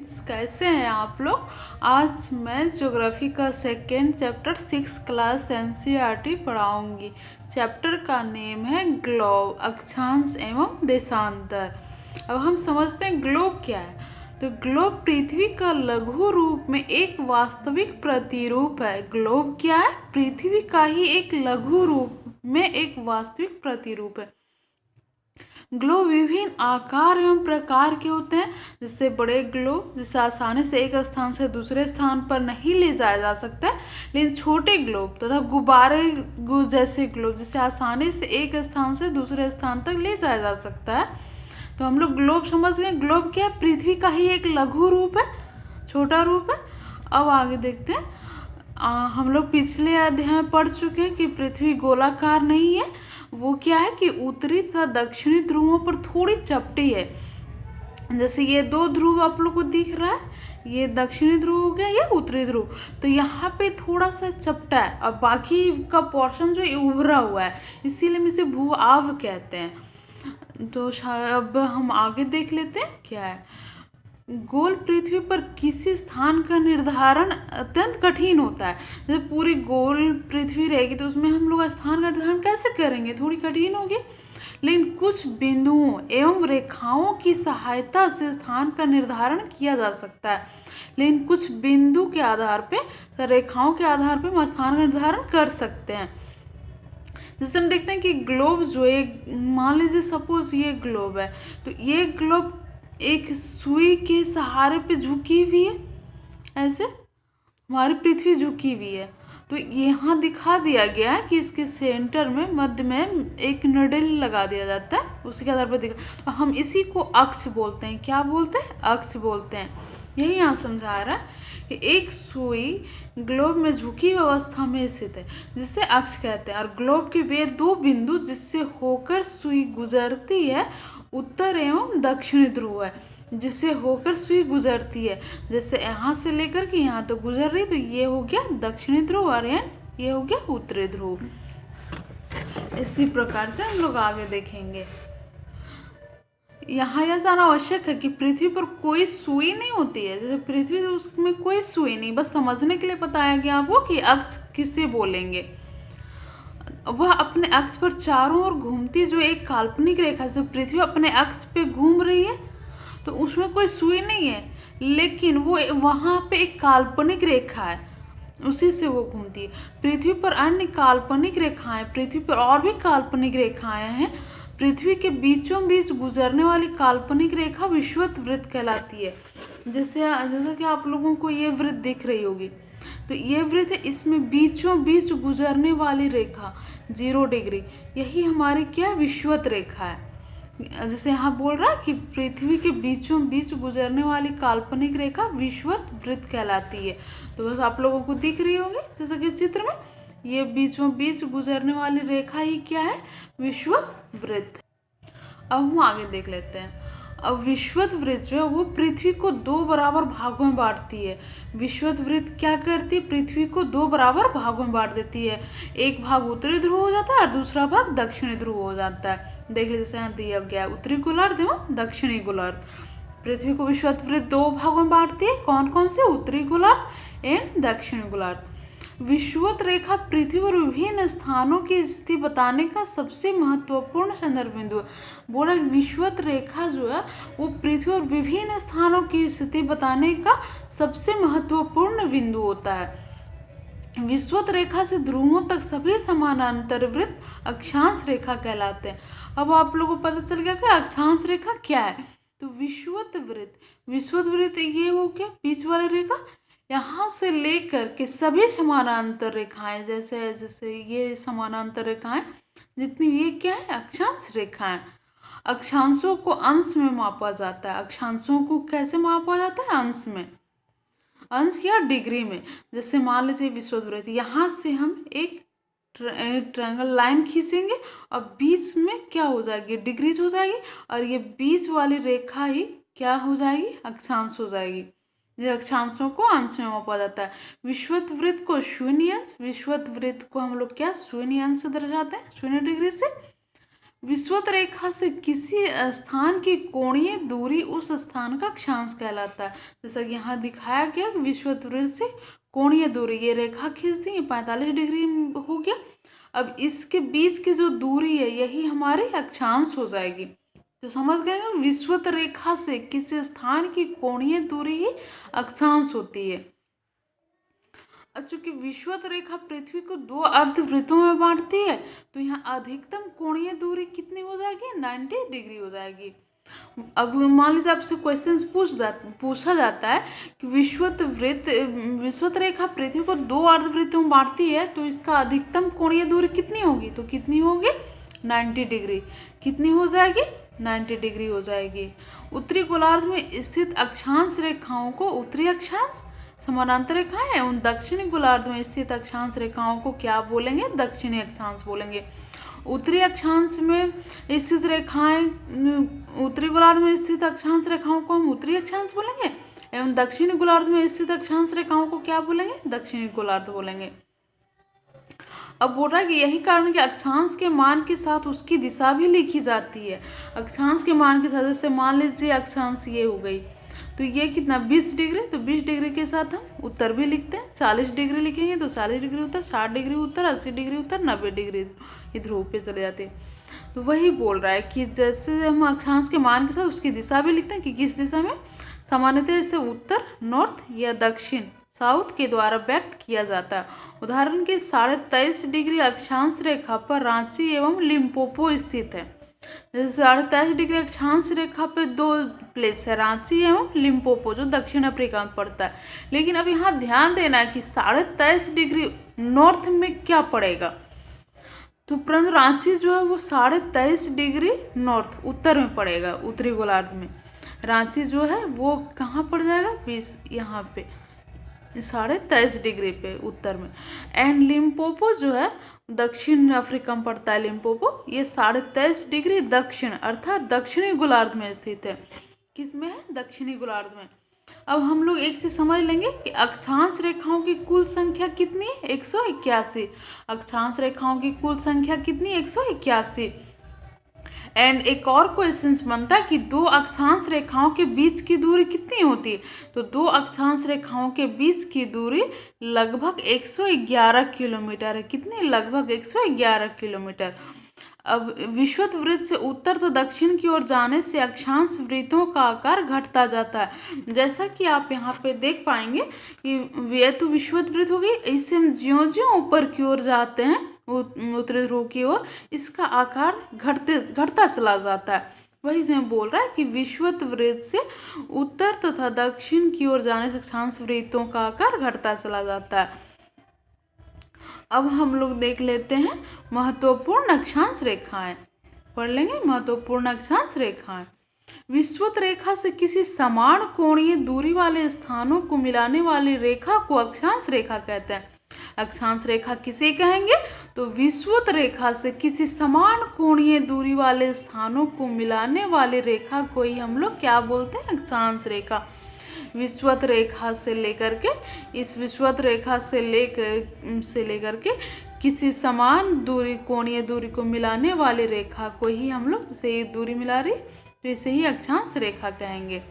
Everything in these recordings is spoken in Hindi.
कैसे हैं आप लोग। आज मैं ज्योग्राफी का सेकेंड चैप्टर 6 क्लास एनसीईआरटी पढ़ाऊंगी। चैप्टर का नेम है ग्लोब, अक्षांश एवं देशांतर। अब हम समझते हैं ग्लोब क्या है। तो ग्लोब पृथ्वी का लघु रूप में एक वास्तविक प्रतिरूप है। ग्लोब क्या है? पृथ्वी का ही एक लघु रूप में एक वास्तविक प्रतिरूप है। ग्लोब विभिन्न आकार एवं प्रकार के होते हैं। जैसे बड़े ग्लोब जिसे आसानी से एक स्थान से दूसरे स्थान पर नहीं ले जाया जा सकता है, लेकिन छोटे ग्लोब तथा गुब्बारे जैसे ग्लोब जिसे आसानी से एक स्थान से दूसरे स्थान तक ले जाया जा सकता है। तो हम लोग ग्लोब समझ गए। ग्लोब क्या है? पृथ्वी का ही एक लघु रूप है, छोटा रूप है। अब आगे देखते हैं। हम लोग पिछले अध्याय में पढ़ चुके हैं कि पृथ्वी गोलाकार नहीं है। वो क्या है कि उत्तरी तथा दक्षिणी ध्रुवों पर थोड़ी चपटी है। जैसे ये दो ध्रुव आप लोग को दिख रहा है, ये दक्षिणी ध्रुव हो गया, ये उत्तरी ध्रुव। तो यहाँ पे थोड़ा सा चपटा है और बाकी का पोर्शन जो उभरा हुआ है, इसीलिए हम इसे भू-आव कहते हैं। तो अब हम आगे देख लेते हैं क्या है। गोल पृथ्वी पर किसी स्थान का निर्धारण अत्यंत कठिन होता है। जैसे पूरी गोल पृथ्वी रहेगी तो उसमें हम लोग स्थान का निर्धारण कैसे करेंगे? थोड़ी कठिन होगी। लेकिन कुछ बिंदुओं एवं रेखाओं की सहायता से स्थान का निर्धारण किया जा सकता है। लेकिन कुछ बिंदु के आधार पे, रेखाओं के आधार पे हम स्थान का निर्धारण कर सकते हैं। जैसे हम देखते हैं कि ग्लोब जो एक, मान लीजिए सपोज ये ग्लोब है, तो ये ग्लोब एक सुई के सहारे पे झुकी हुई है। ऐसे हमारी पृथ्वी झुकी हुई है, तो यहाँ दिखा दिया गया है कि इसके सेंटर में, मध्य में एक निडल लगा दिया जाता है। उसके आधार पर दिखा, तो हम इसी को अक्ष बोलते हैं। क्या बोलते हैं? अक्ष बोलते हैं। यही यहाँ समझा रहा है कि एक सुई ग्लोब में झुकी अवस्था में स्थित है, जिसे अक्ष कहते हैं। और ग्लोब के वे दो बिंदु जिससे होकर सुई गुजरती है, उत्तर एवं दक्षिणी ध्रुव है। जिससे होकर सुई गुजरती है, जैसे यहाँ से लेकर के यहाँ तो गुजर रही, तो ये हो गया दक्षिणी ध्रुव और ये हो गया उत्तरी ध्रुव। इसी प्रकार से हम लोग आगे देखेंगे। यहाँ यह जाना आवश्यक है कि पृथ्वी पर कोई सुई नहीं होती है। जैसे पृथ्वी, तो उसमें कोई सुई नहीं, बस समझने के लिए बताया गया आपको कि अक्ष किसे बोलेंगे। वह अपने अक्ष पर चारों ओर घूमती जो एक काल्पनिक रेखा से पृथ्वी अपने अक्ष पे घूम रही है, तो उसमें कोई सुई नहीं है, लेकिन वो वहाँ पे एक काल्पनिक रेखा है, उसी से वो घूमती है। पृथ्वी पर अन्य काल्पनिक रेखाएं, पृथ्वी पर और भी काल्पनिक रेखाएं हैं। पृथ्वी के बीचों बीच गुजरने वाली काल्पनिक रेखा विषुवत वृत्त कहलाती है। जैसा कि आप लोगों को ये वृत्त दिख रही होगी, तो ये वृत्त है, इसमें बीचों बीच गुजरने वाली रेखा 0 डिग्री, यही हमारी क्या विषुवत रेखा है। जैसे यहाँ बोल रहा है कि पृथ्वी के बीचों बीच गुजरने वाली काल्पनिक रेखा विषुवत वृत्त कहलाती है। तो बस आप लोगों को दिख रही होगी, जैसा कि चित्र में ये बीचों बीच गुजरने वाली रेखा ही क्या है? विषुवत वृत्त। अब हम आगे देख लेते हैं। अब विषुवत वृत्त जो है वो पृथ्वी को 2 बराबर भागों में बांटती है। विषुवत वृत्त क्या करती है? पृथ्वी को 2 बराबर भागों में बांट देती है। एक भाग उत्तरी ध्रुव हो जाता है और दूसरा भाग दक्षिणी ध्रुव हो जाता है। देख लीजिए, जैसे यहाँ दिया गया है उत्तरी गोलार्ध एवं दक्षिणी गोलार्ध। पृथ्वी को विषुवत वृत्त 2 भागों में बांटती है। कौन कौन से? उत्तरी गोलार्ध एवं दक्षिणी गोलार्ध। विषुवत रेखा पृथ्वी पर विभिन्न स्थानों की स्थिति बताने का सबसे महत्वपूर्ण संदर्भ बिंदु है। बोला विषुवत रेखा जो है वो पृथ्वी पर विभिन्न स्थानों की स्थिति बताने का सबसे महत्वपूर्ण बिंदु होता है। विषुवत रेखा से ध्रुवों तक सभी समानांतर वृत्त अक्षांश रेखा कहलाते हैं। अब आप लोगों को पता चल गया कि अक्षांश रेखा क्या है। तो विषुवत वृत्त ये हो गया बीच वाली रेखा। यहाँ से लेकर के सभी समानांतर रेखाएं, जैसे ये समानांतर रेखाएं जितनी, ये क्या है? अक्षांश रेखाएं। अक्षांशों को अंश में मापा जाता है। अक्षांशों को कैसे मापा जाता है? अंश में, अंश या डिग्री में। जैसे मान लीजिए विषुवत वृत्त, यहाँ से हम एक ट्रायंगल लाइन खींचेंगे और बीच में क्या हो जाएगी? डिग्रीज हो जाएगी, और ये बीच वाली रेखा ही क्या हो जाएगी? अक्षांश हो जाएगी। ये अक्षांशों को अंश में मापा जाता है। विषुवत वृत्त को शून्य अंश, विषुवत वृत्त को हम लोग क्या शून्य अंश से दर्शाते हैं, 0 डिग्री से। विषुवत रेखा से किसी स्थान की कोणीय दूरी उस स्थान का अक्षांश कहलाता है। जैसा कि यहाँ दिखाया गया, विषुवत वृत्त से कोणीय दूरी, ये रेखा खींच दी, ये 45 डिग्री हो गया। अब इसके बीच की जो दूरी है यही हमारी अक्षांश हो जाएगी। तो समझ गए ना, विषुवत रेखा से किसी स्थान की कोणीय दूरी ही अक्षांश होती है। चूंकि विषुवत रेखा पृथ्वी को 2 अर्धवृत्तों में बांटती है, तो यहाँ अधिकतम कोणीय दूरी कितनी हो जाएगी? 90 डिग्री हो जाएगी। अब मान लीजिए आपसे क्वेश्चन पूछा जाता है कि विषुवत रेखा पृथ्वी को 2 अर्धवृत्तों में बांटती है, तो इसका अधिकतम कोणीय दूरी कितनी होगी? तो कितनी होगी? 90 डिग्री। कितनी हो जाएगी? 90 डिग्री हो जाएगी। उत्तरी गोलार्ध में स्थित अक्षांश रेखाओं को उत्तरी अक्षांश समानांतर रेखाएं एवं दक्षिणी गोलार्ध में स्थित अक्षांश रेखाओं को क्या बोलेंगे? दक्षिणी अक्षांश बोलेंगे। उत्तरी अक्षांश में स्थित रेखाएं, उत्तरी गोलार्ध में स्थित अक्षांश रेखाओं को हम उत्तरी अक्षांश बोलेंगे एवं दक्षिणी गोलार्ध में स्थित अक्षांश रेखाओं को क्या बोलेंगे? दक्षिणी गोलार्ध बोलेंगे। अब बोल रहा है कि यही कारण कि अक्षांश के मान के साथ उसकी दिशा भी लिखी जाती है। अक्षांश के मान के साथ, जैसे मान लीजिए अक्षांश ये हो गई, तो ये कितना? 20 डिग्री, तो 20 डिग्री के साथ हम उत्तर भी लिखते हैं। 40 डिग्री लिखेंगे तो 40 डिग्री उत्तर, 60 डिग्री उत्तर, 80 डिग्री उत्तर, 90 डिग्री ध्रुव पे चले जाते हैं। तो वही बोल रहा है कि जैसे हम अक्षांश के मान के साथ उसकी दिशा भी लिखते हैं कि किस दिशा में, सामान्यतः इसे उत्तर, नॉर्थ या दक्षिण, साउथ के द्वारा व्यक्त किया जाता है। उदाहरण के 23.5 डिग्री अक्षांश रेखा पर रांची एवं लिम्पोपो स्थित है। जैसे 23.5 डिग्री अक्षांश रेखा पे 2 प्लेस है, रांची एवं लिम्पोपो, जो दक्षिण अफ्रीका में पड़ता है। लेकिन अब यहाँ ध्यान देना है कि 23.5 डिग्री नॉर्थ में क्या पड़ेगा? तो परंतु रांची जो है वो 23.5 डिग्री नॉर्थ, उत्तर में पड़ेगा, उत्तरी गोलार्ध में। रांची जो है वो कहाँ पड़ जाएगा? 20 यहाँ पे 23.5 डिग्री पे उत्तर में। एंड लिम्पोपो जो है दक्षिण अफ्रीका में पड़ता है। लिम्पोपो ये 23.5 डिग्री दक्षिण अर्थात दक्षिणी गोलार्ध में स्थित है। किस में है? दक्षिणी गोलार्ध में। अब हम लोग एक चीज समझ लेंगे कि अक्षांश रेखाओं की कुल संख्या कितनी है? 181। अक्षांश रेखाओं की कुल संख्या कितनी? 181। एंड एक और क्वेश्चन बनता है कि 2 अक्षांश रेखाओं के बीच की दूरी कितनी होती है? तो 2 अक्षांश रेखाओं के बीच की दूरी लगभग 111 किलोमीटर है। कितनी? लगभग 111 किलोमीटर। अब विषुवत वृत्त से उत्तर तो दक्षिण की ओर जाने से अक्षांश वृत्तों का आकार घटता जाता है। जैसा कि आप यहाँ पे देख पाएंगे कि ये तो विषुवत वृत्त हो गई, इससे हम ज्यों-ज्यों ऊपर की ओर जाते हैं, उत्तरी ध्रुव की ओर, इसका आकार घटता चला जाता है। वही से बोल रहा है कि विषुवत वृत्त से उत्तर तथा दक्षिण की ओर जाने से अक्षांश वृत्तों का आकार घटता चला जाता है। अब हम लोग देख लेते हैं महत्वपूर्ण अक्षांश रेखाएं, पढ़ लेंगे महत्वपूर्ण अक्षांश रेखाएं। विषुवत रेखा से किसी समान कोणीय दूरी वाले स्थानों को मिलाने वाली रेखा को अक्षांश रेखा कहते हैं। अक्षांश रेखा किसे कहेंगे? तो विषुवत रेखा से किसी समान कोणीय दूरी वाले स्थानों को मिलाने वाली रेखा को ही हम लोग क्या बोलते हैं? अक्षांश रेखा। विषुवत रेखा से लेकर के, इस विषुवत रेखा से लेकर के किसी समान दूरी, कोणीय दूरी को मिलाने वाली रेखा को ही हम लोग, जैसे ये दूरी मिला रही तो इसे ही अक्षांश रेखा कहेंगे।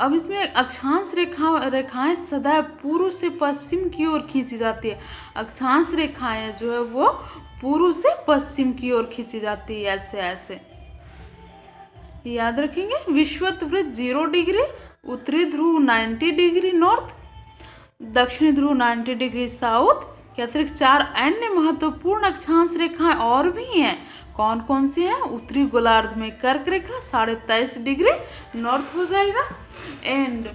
अब इसमें अक्षांश रेखाएं सदैव पूर्व से पश्चिम की ओर खींची जाती है। अक्षांश रेखाएं जो है वो पूर्व से पश्चिम की ओर खींची जाती है, ऐसे ऐसे याद रखेंगे। विषुवत वृत्त 0 डिग्री, उत्तरी ध्रुव 90 डिग्री नॉर्थ, दक्षिणी ध्रुव 90 डिग्री साउथ के अतिरिक्त 4 अन्य महत्वपूर्ण अक्षांश रेखाएं और भी हैं। कौन कौन सी हैं? उत्तरी गोलार्ध में कर्क रेखा 23.5 डिग्री नॉर्थ हो जाएगा। एंड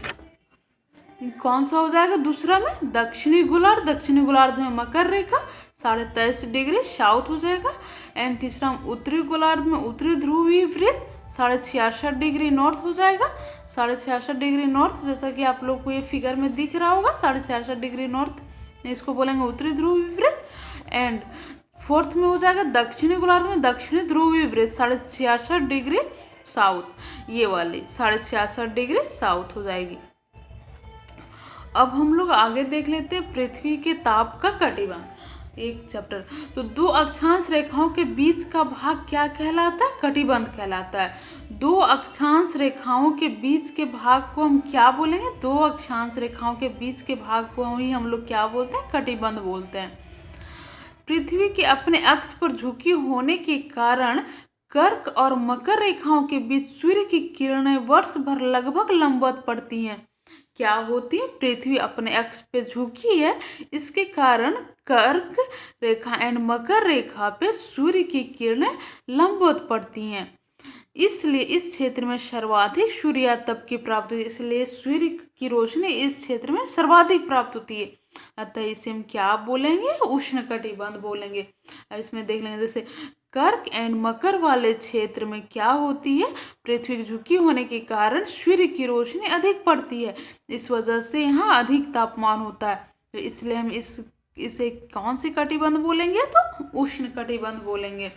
कौन सा हो जाएगा दूसरा में? दक्षिणी गोलार्ध में मकर रेखा 23.5 डिग्री साउथ हो जाएगा। एंड तीसरा उत्तरी गोलार्ध में उत्तरी ध्रुवीय वृत्त 66.5 डिग्री नॉर्थ हो जाएगा। 66.5 डिग्री नॉर्थ, जैसा कि आप लोग को ये फिगर में दिख रहा होगा, 66.5 डिग्री नॉर्थ, इसको बोलेंगे उत्तरी ध्रुवीय वृत्त। एंड फोर्थ में हो जाएगा दक्षिणी गोलार्ध में दक्षिणी ध्रुवीय वृत्त 66.5 डिग्री साउथ, ये वाली 66.5 डिग्री साउथ हो जाएगी। अब हम लोग आगे देख लेते हैं पृथ्वी के ताप का कटिबंध। एक चैप्टर। तो दो अक्षांश रेखाओं के बीच का भाग क्या कहलाता है? कटिबंध कहलाता है। दो अक्षांश रेखाओं के बीच के भाग को हम क्या बोलेंगे? दो अक्षांश रेखाओं के बीच के भाग को ही हम लोग क्या बोलते हैं? कटिबंध बोलते हैं। पृथ्वी के अपने अक्ष पर झुकी होने के कारण कर्क और मकर रेखाओं के बीच सूर्य की किरणें वर्ष भर लगभग लंबवत पड़ती हैं। क्या होती है? पृथ्वी अपने अक्ष पे झुकी है, इसके कारण कर्क रेखा एंड मकर रेखा पे सूर्य की किरणें लंबवत पड़ती हैं, इसलिए इस क्षेत्र में सर्वाधिक सूर्यातप की प्राप्ति होती है। इसलिए सूर्य की रोशनी इस क्षेत्र में सर्वाधिक प्राप्त होती है, अतः इसे हम क्या बोलेंगे? उष्णकटिबंध बोलेंगे। अब इसमें देख लेंगे, जैसे कर्क एंड मकर वाले क्षेत्र में क्या होती है? पृथ्वी की झुकी होने के कारण सूर्य की रोशनी अधिक पड़ती है, इस वजह से यहाँ अधिक तापमान होता है, तो इसलिए हम इसे कौन सी कटिबंध बोलेंगे? तो उष्ण कटिबंध बोलेंगे।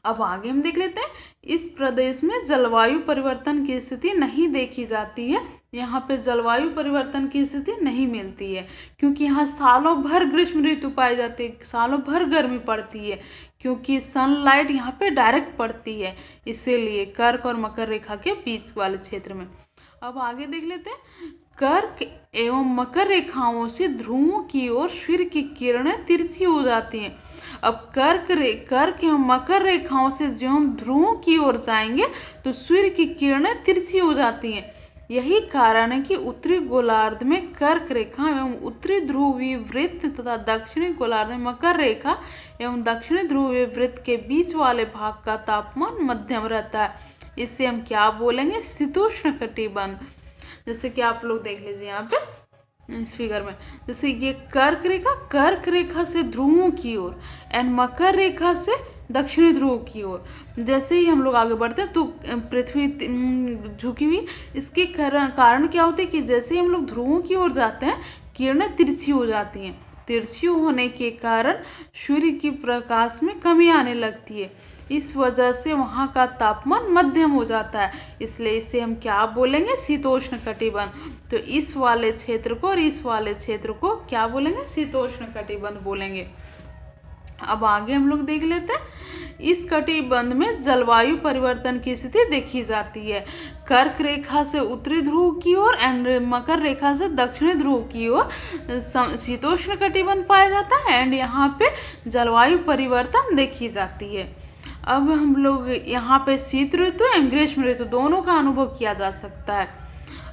अब आगे हम देख लेते हैं, इस प्रदेश में जलवायु परिवर्तन की स्थिति नहीं देखी जाती है। यहाँ पे जलवायु परिवर्तन की स्थिति नहीं मिलती है, क्योंकि यहाँ सालों भर ग्रीष्म ऋतु पाई जाती है, सालों भर गर्मी पड़ती है, क्योंकि सनलाइट यहाँ पे डायरेक्ट पड़ती है, इसीलिए कर्क और मकर रेखा के बीच वाले क्षेत्र में। अब आगे देख लेते हैं, कर्क एवं मकर रेखाओं से ध्रुवों की ओर सूर्य की किरणें तिरछी हो जाती हैं। अब कर्क एवं मकर रेखाओं से जो हम ध्रुवों की ओर जाएंगे तो सूर्य की किरणें तिरछी हो जाती हैं। यही कारण है कि उत्तरी गोलार्ध में कर्क रेखा एवं उत्तरी ध्रुवीय वृत्त तथा दक्षिणी गोलार्ध में मकर रेखा एवं दक्षिणी ध्रुवीय वृत्त के बीच वाले भाग का तापमान मध्यम रहता है। इसे हम क्या बोलेंगे? शीतोष्ण कटिबंध। जैसे कि आप लोग देख लीजिए यहाँ पे इस फिगर में, जैसे ये कर्क रेखा से ध्रुवों की ओर एंड मकर रेखा से दक्षिणी ध्रुव की ओर। जैसे ही हम लोग आगे बढ़ते हैं तो पृथ्वी झुकी हुई, इसके कारण क्या होता है कि जैसे ही हम लोग ध्रुवों की ओर जाते हैं किरणें तिरछी हो जाती हैं। तिरछी होने के कारण सूर्य की प्रकाश में कमी आने लगती है, इस वजह से वहाँ का तापमान मध्यम हो जाता है, इसलिए इसे हम क्या बोलेंगे? शीतोष्ण कटिबंध। तो इस वाले क्षेत्र को और इस वाले क्षेत्र को क्या बोलेंगे? शीतोष्ण कटिबंध बोलेंगे। अब आगे हम लोग देख लेते हैं, इस कटिबंध में जलवायु परिवर्तन की स्थिति देखी जाती है। कर्क रेखा से उत्तरी ध्रुव की ओर एंड मकर रेखा से दक्षिणी ध्रुव की ओर शीतोष्ण कटिबंध पाया जाता है एंड यहाँ पे जलवायु परिवर्तन देखी जाती है। अब हम लोग यहाँ पे शीत ऋतु एवं ग्रीष्म ऋतु दोनों का अनुभव किया जा सकता है।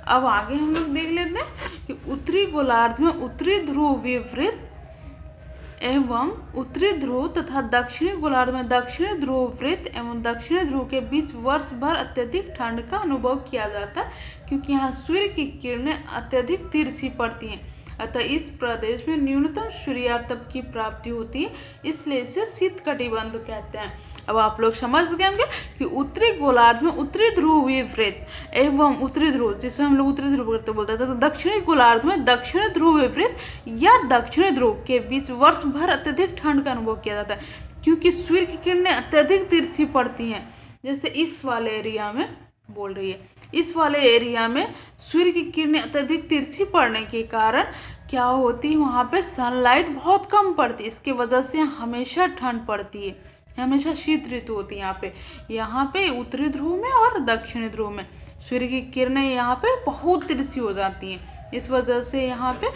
अब आगे हम लोग देख लेते हैं कि उत्तरी गोलार्ध में उत्तरी ध्रुवीय वृत्त एवं उत्तरी ध्रुव तथा दक्षिणी गोलार्ध में दक्षिणी ध्रुव वृत्त एवं दक्षिणी ध्रुव के बीच वर्ष भर अत्यधिक ठंड का अनुभव किया जाता है, क्योंकि यहाँ सूर्य की किरणें अत्यधिक तिरछी पड़ती हैं, अतः इस प्रदेश में न्यूनतम सूर्यातप की प्राप्ति होती है, इसलिए इसे शीत कटिबंध कहते हैं। अब आप लोग समझ गए होंगे कि उत्तरी गोलार्ध में उत्तरी ध्रुवीय वृत्त एवं उत्तरी ध्रुव, जिसे हम लोग उत्तरी ध्रुव बोलते थे, तो दक्षिणी गोलार्ध में दक्षिणी ध्रुवीय वृत्त या दक्षिणी ध्रुव के बीच वर्ष भर अत्यधिक ठंड का अनुभव किया जाता है, क्योंकि सूर्य की किरणें अत्यधिक तिरछी पड़ती हैं। जैसे इस वाले एरिया में बोल रही है, इस वाले एरिया में सूर्य की किरणें अत्यधिक तिरछी पड़ने के कारण क्या होती है? वहाँ पे सनलाइट बहुत कम पड़ती है, इसके वजह से हमेशा ठंड पड़ती है, हमेशा शीत ऋतु होती है। यहाँ पे उत्तरी ध्रुव में और दक्षिणी ध्रुव में सूर्य की किरणें यहाँ पे बहुत तिरछी हो जाती हैं, इस वजह से यहाँ पे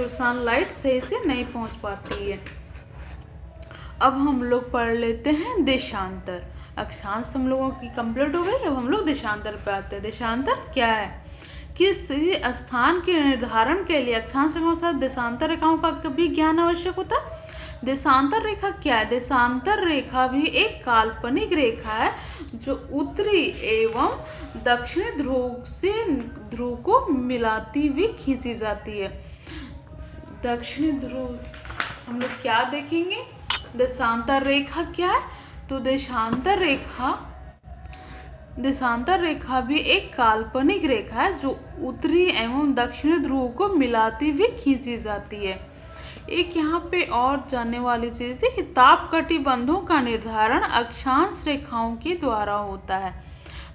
सनलाइट सही से नहीं पहुँच पाती है। अब हम लोग पढ़ लेते हैं देशांतर। अक्षांश हम लोगों की कंप्लीट हो गई, अब हम लोग देशांतर पे आते हैं। देशांतर क्या है? किसी स्थान के निर्धारण के लिए अक्षांश रेखाओं के साथ देशांतर रेखाओं का भी ज्ञान आवश्यक होता है। देशांतर रेखा क्या है? देशांतर रेखा भी एक काल्पनिक रेखा है जो उत्तरी एवं दक्षिणी ध्रुव से ध्रुव को मिलाती हुई खींची जाती है। दक्षिणी ध्रुव हम लोग क्या देखेंगे? देशांतर रेखा क्या है? तो देशांतर रेखा भी एक काल्पनिक रेखा है जो उत्तरी एवं दक्षिणी ध्रुव को मिलाती हुई खींची जाती है। एक यहाँ पे और जानने वाली चीज़ है कि ताप कटिबंधों का निर्धारण अक्षांश रेखाओं के द्वारा होता है।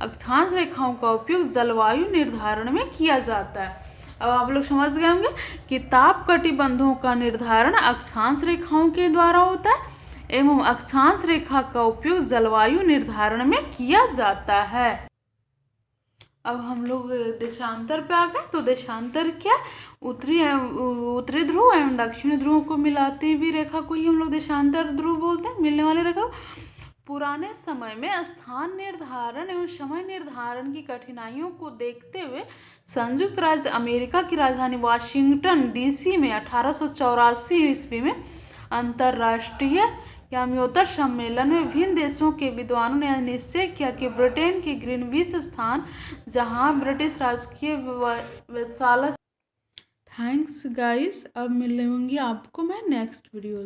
अक्षांश रेखाओं का उपयोग जलवायु निर्धारण में किया जाता है। अब आप लोग समझ गए होंगे कि ताप कटिबंधों का निर्धारण अक्षांश रेखाओं के द्वारा होता है एवं अक्षांश रेखा का उपयोग जलवायु निर्धारण में किया जाता है। अब हम लोग देशांतर पे आ गए। तो देशांतर क्या, उत्तरी ध्रुव एवं दक्षिणी ध्रुव को मिलाती हुई रेखा को ही हम लोग देशांतर ध्रुव बोलते हैं, मिलने वाली रेखा। पुराने समय में स्थान निर्धारण एवं समय निर्धारण की कठिनाइयों को देखते हुए संयुक्त राज्य अमेरिका की राजधानी वाशिंगटन डीसी में 1884 ईस्वी में अंतर्राष्ट्रीय याम्योत्तर सम्मेलन में विभिन्न देशों के विद्वानों ने निश्चय किया कि ब्रिटेन के ग्रीनविच स्थान, जहां ब्रिटिश राजकीय वेधशाला। थैंक्स गाइस, अब मिलूंगी आपको मैं नेक्स्ट वीडियोस।